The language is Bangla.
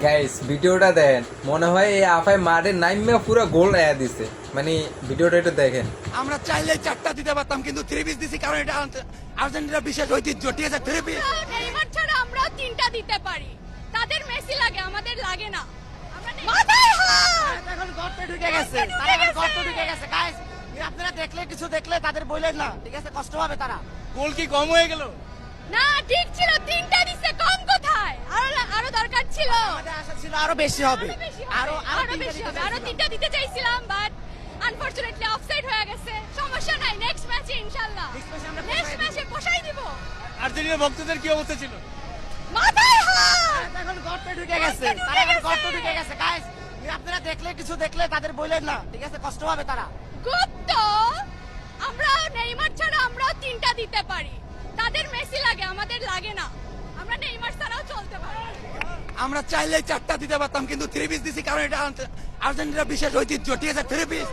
গাইস ভিডিওটা দেখেন, মনে হয় এই আফাই মাঠে নাইমে পুরো গোল আয়া দিছে। মানে ভিডিওটা একটু দেখেন। আমরা চাইলে 4টা দিতে পারতাম, কিন্তু 3 পিস দিছি, কারণ এটা আর্জেন্টিনার বিশেষ ঐতিহ্য। ঠিক আছে, 3 পিস। নেইমার ছাড়া আমরা 3টা দিতে পারি। তাদের মেসি লাগে, আমাদের লাগে না। মাথায় হাত। এখন গর্তে ঢুকে গেছে, তারা এখন গর্তে ঢুকে গেছে। গাইস, আপনারা দেখলে কিছু দেখলে তাদের বললেন না, ঠিক আছে, কষ্ট হবে তারা। গোল কি কম হয়ে গেল? না, ঠিক ছিল, 3টা দিছে, কম কোথায়? আরো দরকার ছিল। আমাদের আশা ছিল আরো বেশি হবে, আরো বেশি হবে। আরো 3টা দিতে চাইছিলাম, বাট আনফরচুনেটলি অফসাইড হয়ে গেছে। সমস্যা নাই, নেক্সট ম্যাচে ইনশাআল্লাহ। নেক্সট ম্যাচে পোষাই দিব। আর্জেন্টিনার ভক্তদের কি অবস্থা ছিল? মাথায় হাত। এখন গর্তে ঢুকে গেছে, তারা এখন গর্তে ঢুকে গেছে। গাইস, আপনারা দেখলে কিছু দেখলে তাদের বললেন না, ঠিক আছে, কষ্ট হবে তারা। গুপ্ত, আমরা নেইমার ছাড়া আমরা 3টা দিতে পারি। তাদের মেসি লাগে, আমাদের লাগে না। আমরা নেইমার ছাড়াও চলতে পারি। আমরা চাইলে 4টা দিতে পারতাম, কিন্তু 3 পিস দিছি, কারণ এটা আর্জেন্টিনার বিশেষ ঐতিহ্য। ঠিক আছে, 3 পিস।